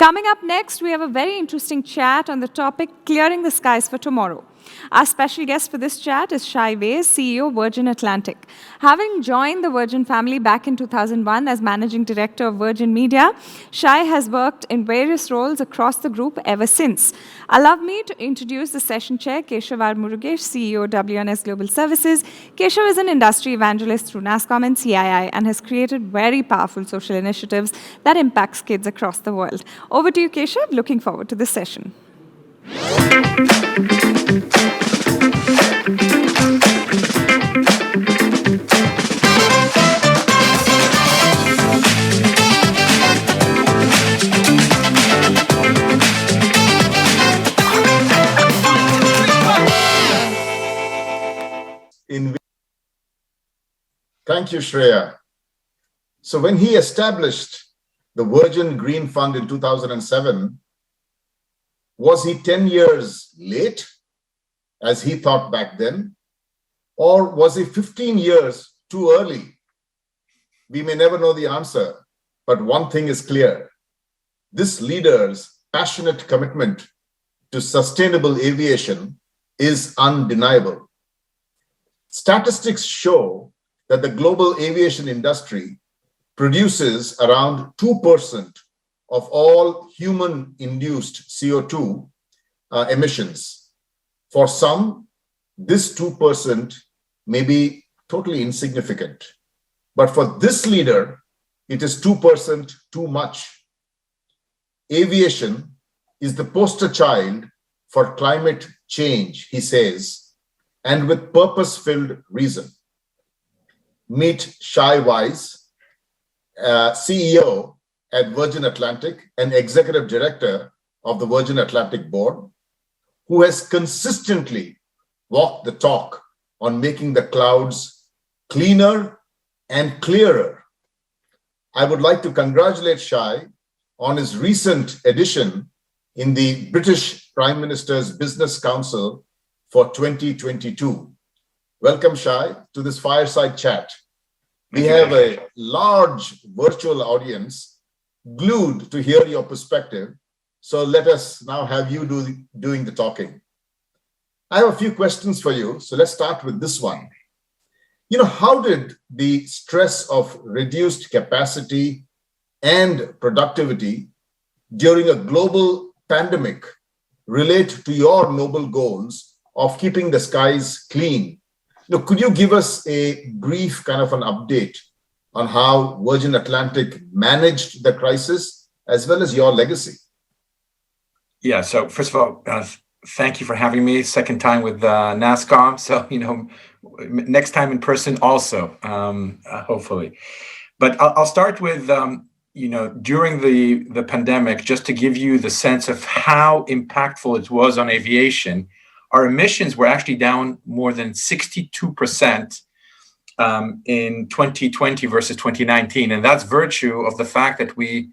Coming up next, we have a very interesting chat on the topic Clearing the Skies for Tomorrow. Our special guest for this chat is Shai, CEO, Virgin Atlantic. Having joined the Virgin family back in 2001 as Managing Director of Virgin Media, Shai has worked in various roles across the group ever since. Allow me to introduce the session chair, Keshav Murugesh, CEO, WNS Global Services. Keshav is an industry evangelist through NASSCOM and CII and has created very powerful social initiatives that impacts kids across the world. Over to you, Keshav. Looking forward to this session. Thank you, Shreya. So when he established the Virgin Green Fund in 2007, was he 10 years late, as he thought back then? Or was he 15 years too early? We may never know the answer, but one thing is clear. This leader's passionate commitment to sustainable aviation is undeniable. Statistics show that the global aviation industry produces around 2% of all human-induced CO2 emissions. For some, this 2% may be totally insignificant. But for this leader, it is 2% too much. Aviation is the poster child for climate change, he says, and with purpose-filled reason. Meet Shai Weiss, CEO at Virgin Atlantic and Executive Director of the Virgin Atlantic Board, who has consistently walked the talk on making the clouds cleaner and clearer. I would like to congratulate Shai on his recent addition in the British Prime Minister's Business Council for 2022. Welcome, Shai, to this fireside chat. We have a large virtual audience glued to hear your perspective. So let us now have you doing the talking. I have a few questions for you. So let's start with this one. How did the stress of reduced capacity and productivity during a global pandemic relate to your noble goals of keeping the skies clean? Could you give us a brief kind of an update on how Virgin Atlantic managed the crisis as well as your legacy? Yeah, so first of all, thank you for having me. Second time with NASSCOM. So, next time in person also, hopefully. But I'll start with, during the pandemic, just to give you the sense of how impactful it was on aviation. Our emissions were actually down more than 62% in 2020 versus 2019. And that's virtue of the fact that we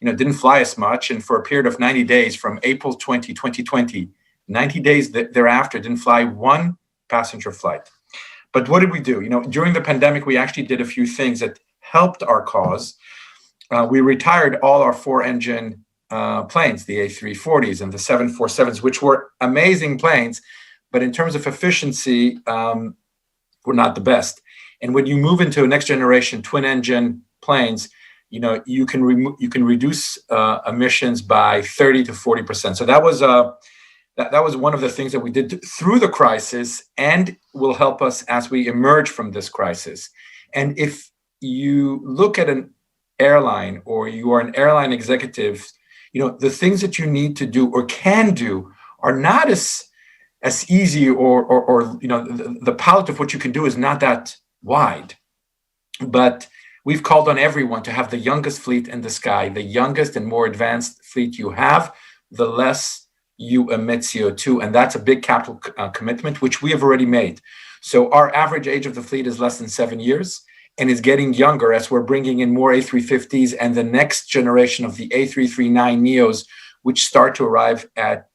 didn't fly as much. And for a period of 90 days from April 2020, 90 days thereafter, didn't fly one passenger flight. But what did we do? During the pandemic, we actually did a few things that helped our cause. We retired all our 4-engine planes, the A340s and the 747s, which were amazing planes, but in terms of efficiency, were not the best. And when you move into a next generation twin-engine planes, you can reduce emissions by 30 to 40%. So that was one of the things that we did through the crisis, and will help us as we emerge from this crisis. And if you look at an airline, or you are an airline executive, the things that you need to do or can do are not as easy, or the palette of what you can do is not that wide. But we've called on everyone to have the youngest fleet in the sky. The youngest and more advanced fleet you have, the less you emit CO2. And that's a big capital commitment, which we have already made. So our average age of the fleet is less than 7 years. And is getting younger as we're bringing in more A350s and the next generation of the A339neos, which start to arrive at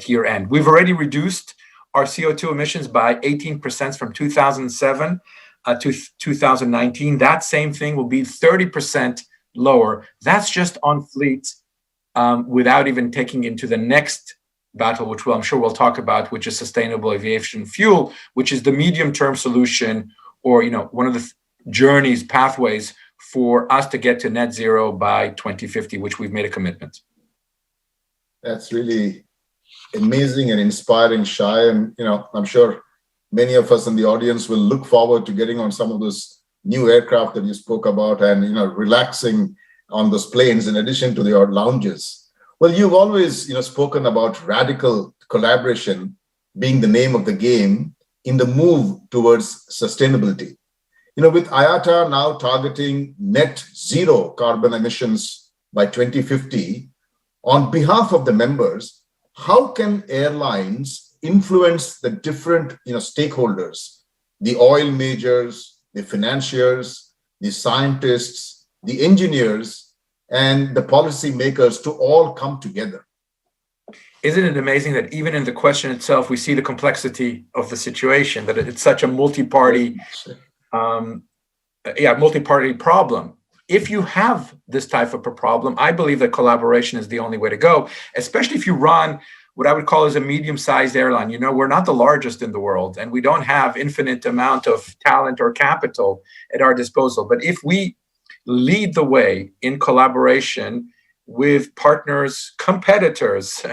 year end. We've already reduced our CO2 emissions by 18% from 2007 to 2019. That same thing will be 30% lower. That's just on fleet without even taking into the next battle, which I'm sure we'll talk about, which is sustainable aviation fuel, which is the medium-term solution, or one of the journeys, pathways for us to get to net zero by 2050, which we've made a commitment. That's really amazing and inspiring, Shai. And I'm sure many of us in the audience will look forward to getting on some of those new aircraft that you spoke about, and relaxing on those planes in addition to your lounges. Well, you've always spoken about radical collaboration being the name of the game in the move towards sustainability. With IATA now targeting net zero carbon emissions by 2050, on behalf of the members, how can airlines influence the different stakeholders, the oil majors, the financiers, the scientists, the engineers, and the policymakers to all come together? Isn't it amazing that even in the question itself, we see the complexity of the situation, that it's such a multi-party problem. If you have this type of a problem, I believe that collaboration is the only way to go, especially if you run what I would call as a medium-sized airline. We're not the largest in the world, and we don't have infinite amount of talent or capital at our disposal. But if we lead the way in collaboration with partners, competitors,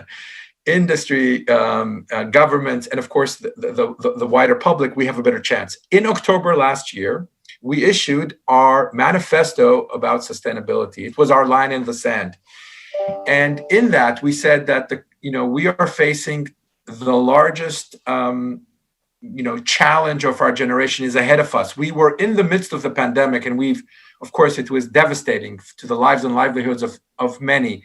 industry, governments, and of course the wider public, we have a better chance. In October last year, we issued our manifesto about sustainability. It was our line in the sand. And in that, we said that we are facing the largest challenge of our generation is ahead of us. We were in the midst of the pandemic, and of course, it was devastating to the lives and livelihoods of many.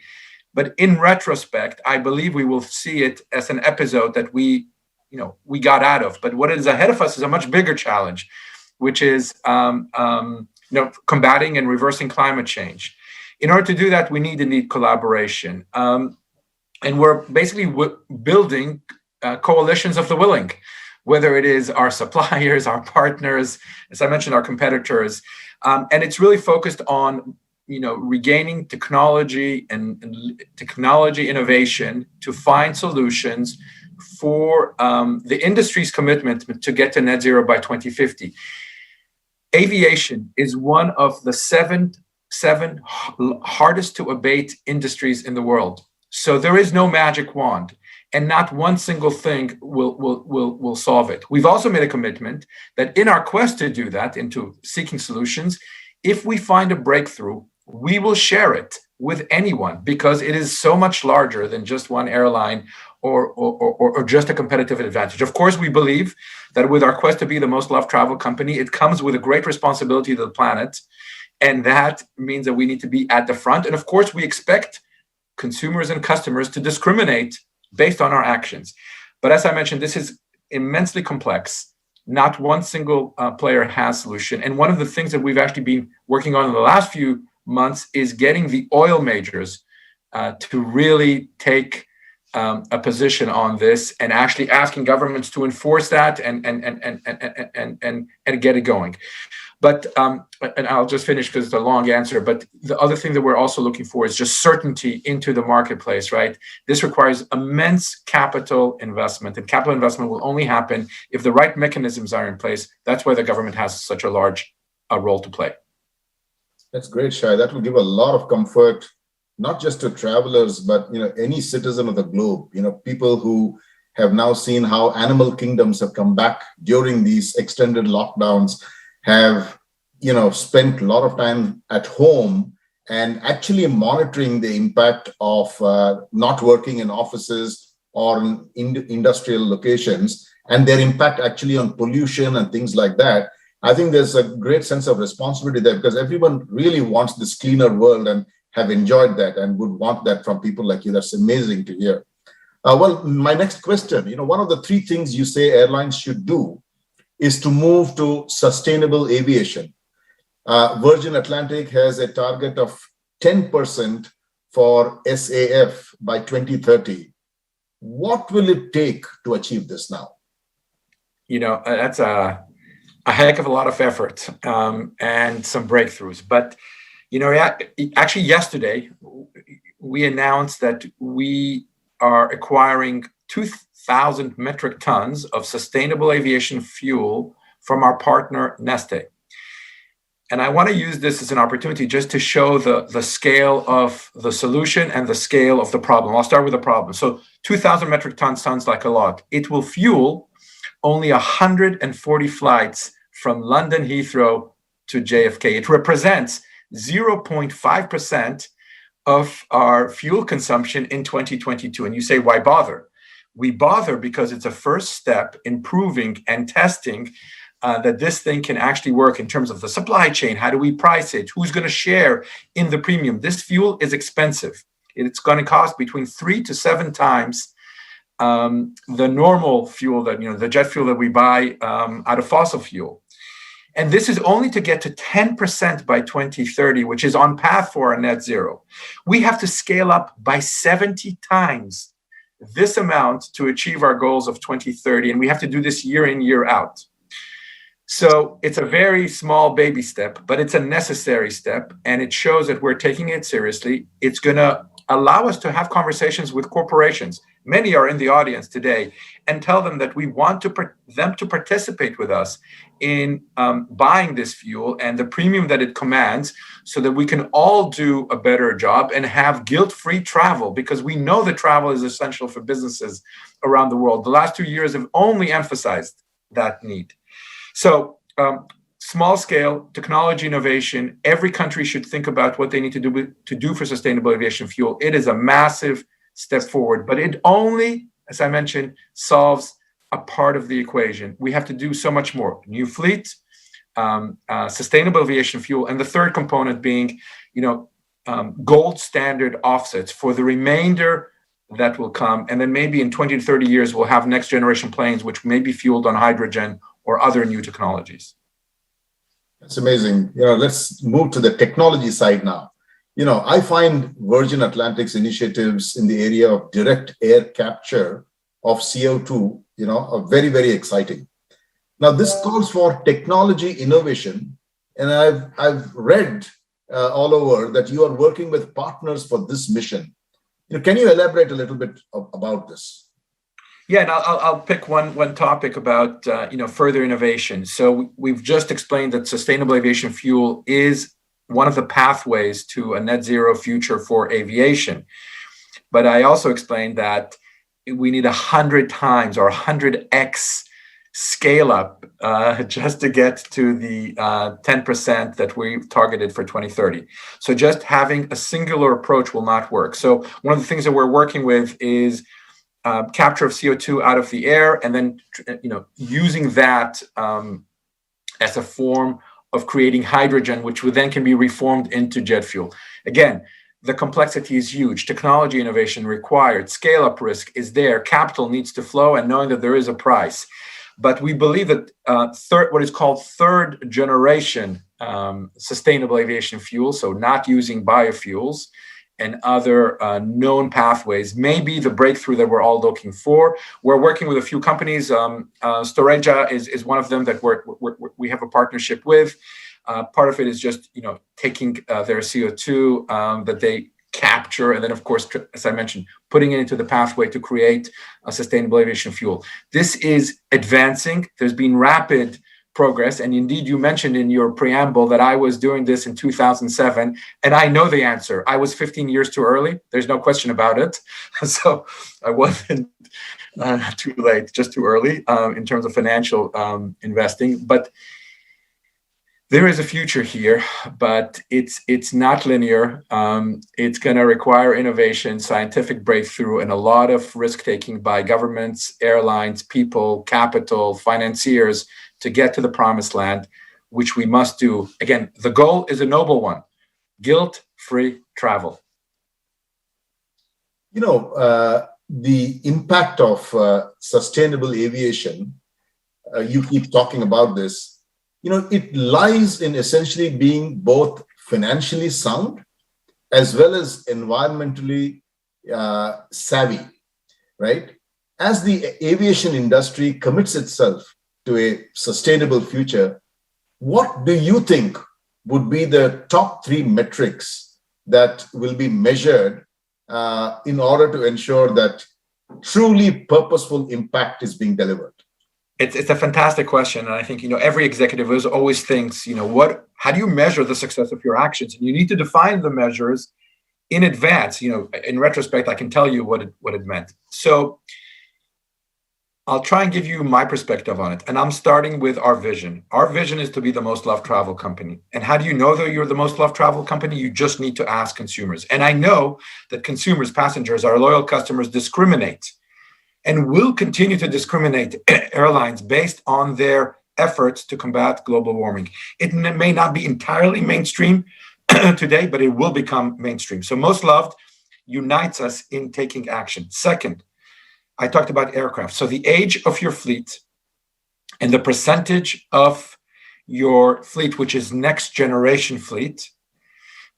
But in retrospect, I believe we will see it as an episode that we got out of. But what is ahead of us is a much bigger challenge, which is combating and reversing climate change. In order to do that, we need collaboration. And we're basically building coalitions of the willing, whether it is our suppliers, our partners, as I mentioned, our competitors. And it's really focused on regaining technology and technology innovation to find solutions for the industry's commitment to get to net zero by 2050. Aviation is one of the seven hardest to abate industries in the world. So there is no magic wand, and not one single thing will solve it. We've also made a commitment that in our quest to do that, into seeking solutions, if we find a breakthrough, we will share it with anyone, because it is so much larger than just one airline or just a competitive advantage. Of course, we believe that with our quest to be the most loved travel company, it comes with a great responsibility to the planet. And that means that we need to be at the front. And of course, we expect consumers and customers to discriminate based on our actions. But as I mentioned, this is immensely complex. Not one single player has solution. And one of the things that we've actually been working on in the last few months is getting the oil majors to really take a position on this, and actually asking governments to enforce that and get it going. But and I'll just finish because it's a long answer. But the other thing that we're also looking for is just certainty into the marketplace, right? This requires immense capital investment, and capital investment will only happen if the right mechanisms are in place. That's why the government has such a large role to play. That's great, Shai. That will give a lot of comfort, not just to travelers, but any citizen of the globe. People who have now seen how animal kingdoms have come back during these extended lockdowns have spent a lot of time at home and actually monitoring the impact of not working in offices or in industrial locations, and their impact actually on pollution and things like that. I think there's a great sense of responsibility there, because everyone really wants this cleaner world and have enjoyed that and would want that from people like you. That's amazing to hear. Well, my next question, one of the three things you say airlines should do is to move to sustainable aviation. Virgin Atlantic has a target of 10% for SAF by 2030. What will it take to achieve this now? That's a heck of a lot of effort and some breakthroughs. But actually yesterday, we announced that we are acquiring 2,000 metric tons of sustainable aviation fuel from our partner, Neste. And I want to use this as an opportunity just to show the scale of the solution and the scale of the problem. I'll start with the problem. So 2,000 metric tons sounds like a lot. It will fuel only 140 flights from London Heathrow to JFK. It represents 0.5% of our fuel consumption in 2022. And you say, why bother? We bother because it's a first step in proving and testing that this thing can actually work in terms of the supply chain. How do we price it? Who's going to share in the premium? This fuel is expensive. It's going to cost between 3 to 7 times the normal fuel that, the jet fuel that we buy out of fossil fuel. And this is only to get to 10% by 2030, which is on path for a net zero. We have to scale up by 70 times this amount to achieve our goals of 2030. And we have to do this year in, year out. So it's a very small baby step, but it's a necessary step. And it shows that we're taking it seriously. It's going to allow us to have conversations with corporations. Many are in the audience today, and tell them that we want them to participate with us in buying this fuel and the premium that it commands, so that we can all do a better job and have guilt-free travel, because we know that travel is essential for businesses around the world. The last 2 years have only emphasized that need. So small scale technology innovation, every country should think about what they need to do for sustainable aviation fuel. It is a massive step forward, but it only, as I mentioned, solves a part of the equation. We have to do so much more. New fleet, sustainable aviation fuel, and the third component being, gold standard offsets for the remainder that will come. And then maybe in 20 to 30 years, we'll have next generation planes, which may be fueled on hydrogen or other new technologies. That's amazing. Let's move to the technology side now. I find Virgin Atlantic's initiatives in the area of direct air capture of CO2, are very, very exciting. Now, this calls for technology innovation, and I've read all over that you are working with partners for this mission. Can you elaborate a little bit about this? Yeah, and I'll pick one topic about further innovation. So we've just explained that sustainable aviation fuel is one of the pathways to a net zero future for aviation. But I also explained that we need 100 times or 100x scale up just to get to the 10% that we've targeted for 2030. So just having a singular approach will not work. So one of the things that we're working with is capture of CO2 out of the air, and then using that as a form of creating hydrogen, which then can be reformed into jet fuel. Again, the complexity is huge. Technology innovation required. Scale-up risk is there. Capital needs to flow, and knowing that there is a price. But we believe that what is called third generation sustainable aviation fuel, so not using biofuels and other known pathways, may be the breakthrough that we're all looking for. We're working with a few companies. Storeja is one of them that we have a partnership with. Part of it is just taking their CO2 that they capture, and then of course, as I mentioned, putting it into the pathway to create a sustainable aviation fuel. This is advancing. There's been rapid progress, and indeed you mentioned in your preamble that I was doing this in 2007, and I know the answer. I was 15 years too early. There's no question about it. So I wasn't too late, just too early in terms of financial investing. But there is a future here, but it's not linear. It's going to require innovation, scientific breakthrough, and a lot of risk-taking by governments, airlines, people, capital, financiers to get to the promised land, which we must do. Again, the goal is a noble one: guilt-free travel. The impact of sustainable aviation, you keep talking about this, it lies in essentially being both financially sound as well as environmentally savvy, right? As the aviation industry commits itself to a sustainable future, what do you think would be the top 3 metrics that will be measured in order to ensure that truly purposeful impact is being delivered? It's a fantastic question, and I think every executive always thinks how do you measure the success of your actions, and you need to define the measures in advance. In retrospect, I can tell you what it meant. So I'll try and give you my perspective on it, and I'm starting with our vision. Our vision is to be the most loved travel company. And how do you know that you're the most loved travel company? You just need to ask consumers. And I know that consumers, passengers, our loyal customers discriminate and will continue to discriminate airlines based on their efforts to combat global warming. It may not be entirely mainstream today, but it will become mainstream. So most loved unites us in taking action. Second, I talked about aircraft. So the age of your fleet and the percentage of your fleet, which is next generation fleet,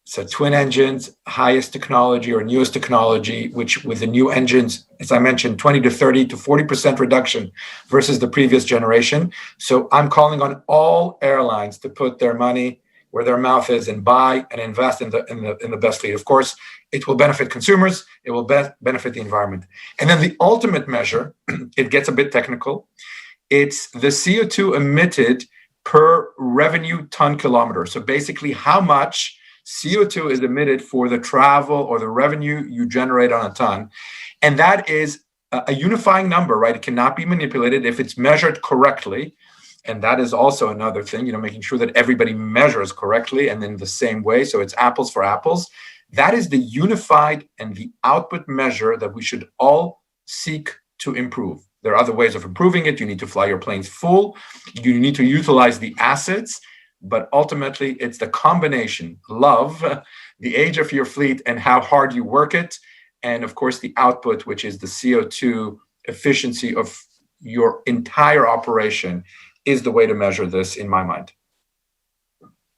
so twin engines, highest technology or newest technology, which with the new engines, as I mentioned, 20 to 30 to 40% reduction versus the previous generation. So I'm calling on all airlines to put their money where their mouth is and buy and invest in the best fleet. Of course, it will benefit consumers, it will benefit the environment. And then the ultimate measure, it gets a bit technical, it's the CO2 emitted per revenue ton kilometer. So basically how much CO2 is emitted for the travel or the revenue you generate on a ton. And that is a unifying number, right? It cannot be manipulated if it's measured correctly. And that is also another thing, making sure that everybody measures correctly and in the same way. So it's apples for apples. That is the unified and the output measure that we should all seek to improve. There are other ways of improving it. You need to fly your planes full. You need to utilize the assets. But ultimately, it's the combination, love, the age of your fleet and how hard you work it. And of course, the output, which is the CO2 efficiency of your entire operation, is the way to measure this in my mind.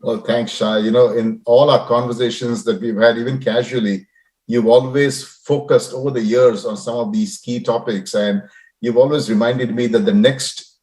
Well, thanks, Shai. In all our conversations that we've had, even casually, you've always focused over the years on some of these key topics. And you've always reminded me that the next,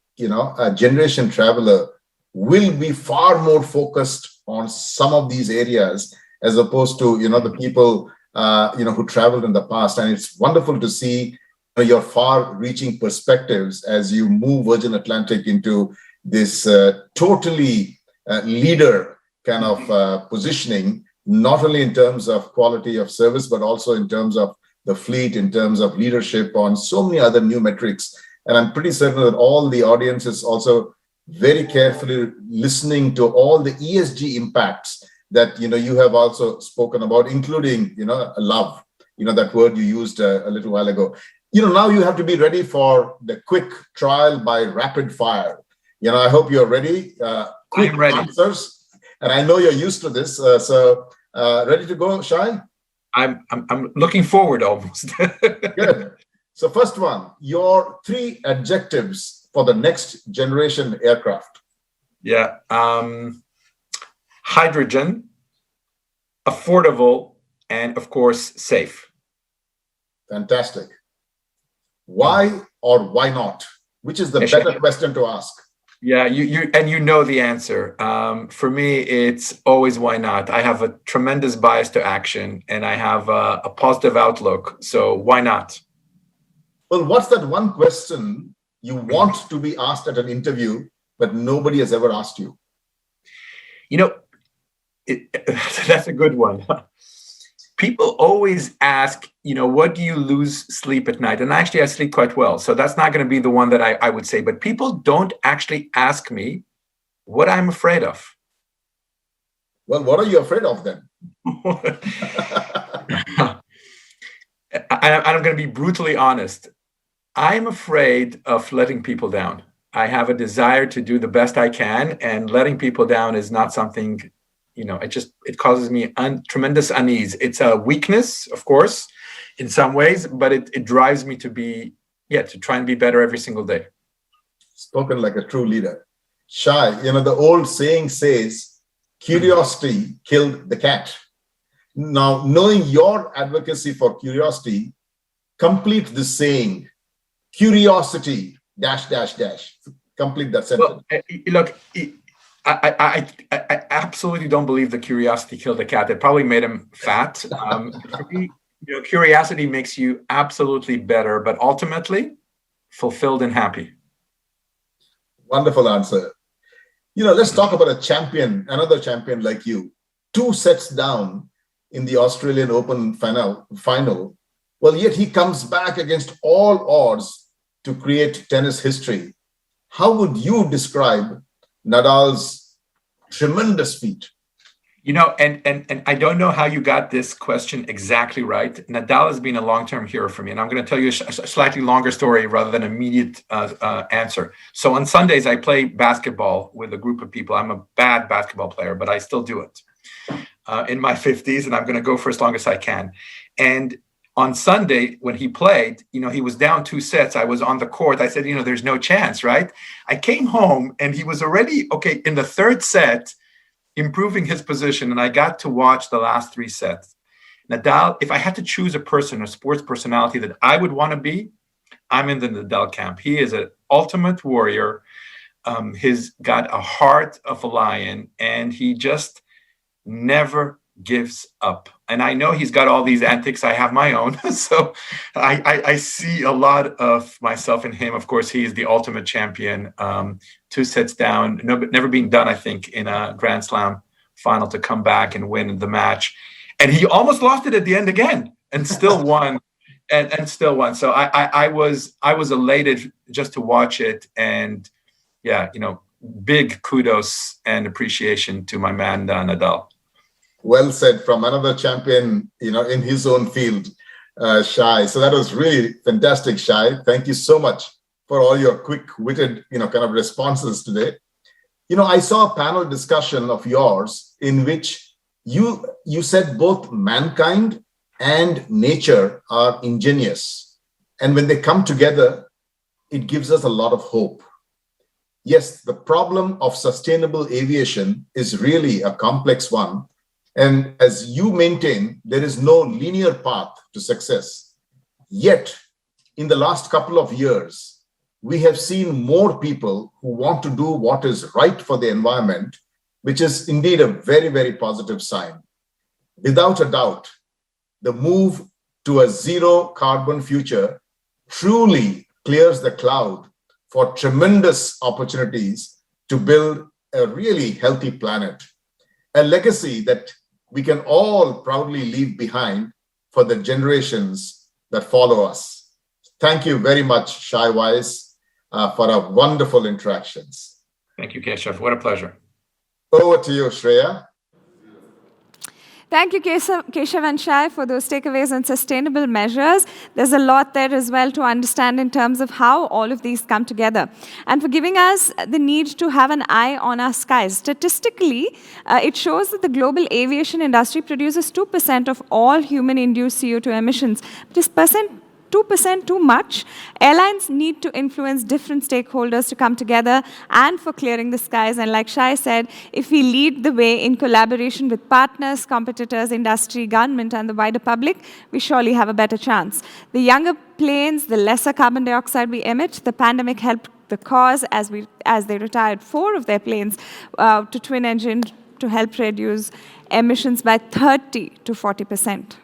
generation traveler will be far more focused on some of these areas as opposed to, the people, who traveled in the past. And it's wonderful to see your far-reaching perspectives as you move Virgin Atlantic into this totally leader kind of positioning, not only in terms of quality of service, but also in terms of the fleet, in terms of leadership on so many other new metrics. And I'm pretty certain that all the audience is also very carefully listening to all the ESG impacts that, you have also spoken about, including, love, that word you used a little while ago. Now you have to be ready for the quick trial by rapid fire. I hope you're ready. Quick I'm ready. Answers. And I know you're used to this. So ready to go, Shai? I'm looking forward almost. Good. So first one, your 3 adjectives for the next generation aircraft. Yeah. Hydrogen, affordable, and of course, safe. Fantastic. Why or why not? Which is the better question to ask? Yeah, you know the answer. For me, it's always why not. I have a tremendous bias to action, and I have a positive outlook. So why not? Well, what's that one question you want to be asked at an interview, but nobody has ever asked you? That's a good one. People always ask, what do you lose sleep at night? And actually, I sleep quite well. So that's not going to be the one that I would say. But people don't actually ask me what I'm afraid of. Well, what are you afraid of then? I'm going to be brutally honest. I'm afraid of letting people down. I have a desire to do the best I can, and letting people down is not something, it causes me tremendous unease. It's a weakness, of course, in some ways, but it drives me to try and be better every single day. Spoken like a true leader. Shai, the old saying says, curiosity killed the cat. Now, knowing your advocacy for curiosity, complete the saying, curiosity, .. Complete that sentence. Well, look, I absolutely don't believe that curiosity killed the cat. It probably made him fat. For me, Curiosity makes you absolutely better, but ultimately fulfilled and happy. Wonderful answer. Let's talk about a champion, another champion like you. 2 sets down in the Australian Open final. Well, yet he comes back against all odds to create tennis history. How would you describe Nadal's tremendous feat? And I don't know how you got this question exactly right. Nadal has been a long-term hero for me, and I'm going to tell you a slightly longer story rather than an immediate answer. So on Sundays, I play basketball with a group of people. I'm a bad basketball player, but I still do it in my 50s, and I'm going to go for as long as I can. And on Sunday, when he played, he was down 2 sets. I was on the court. I said, there's no chance, right? I came home, and he was already, in the 3rd set, improving his position, and I got to watch the last 3 sets. Nadal, if I had to choose a person, a sports personality that I would want to be, I'm in the Nadal camp. He is an ultimate warrior. He's got a heart of a lion, and he just never gives up. And I know he's got all these antics. I have my own. So I see a lot of myself in him. Of course, he is the ultimate champion. 2 sets down, never been done, I think, in a Grand Slam final to come back and win the match. And he almost lost it at the end again and still won and still won. So I was elated just to watch it. And yeah, big kudos and appreciation to my man, Nadal. Well said from another champion, in his own field, Shai. So that was really fantastic, Shai. Thank you so much for all your quick-witted, kind of responses today. I saw a panel discussion of yours in which you said both mankind and nature are ingenious. And when they come together, it gives us a lot of hope. Yes, the problem of sustainable aviation is really a complex one. And as you maintain, there is no linear path to success. Yet, in the last couple of years, we have seen more people who want to do what is right for the environment, which is indeed a very, very positive sign. Without a doubt, the move to a zero carbon future truly clears the cloud for tremendous opportunities to build a really healthy planet, a legacy that we can all proudly leave behind for the generations that follow us. Thank you very much, Shai Weiss, for our wonderful interactions. Thank you, Keshav. What a pleasure. Over to you, Shreya. Thank you, Keshav and Shai, for those takeaways on sustainable measures. There's a lot there as well to understand in terms of how all of these come together. And for giving us the need to have an eye on our skies. Statistically, it shows that the global aviation industry produces 2% of all human-induced CO2 emissions. But is 2% too much? Airlines need to influence different stakeholders to come together and for clearing the skies. And like Shai said, if we lead the way in collaboration with partners, competitors, industry, government, and the wider public, we surely have a better chance. The younger planes, the lesser carbon dioxide we emit. The pandemic helped the cause as they retired 4 of their planes to twin engine to help reduce emissions by 30 to 40%.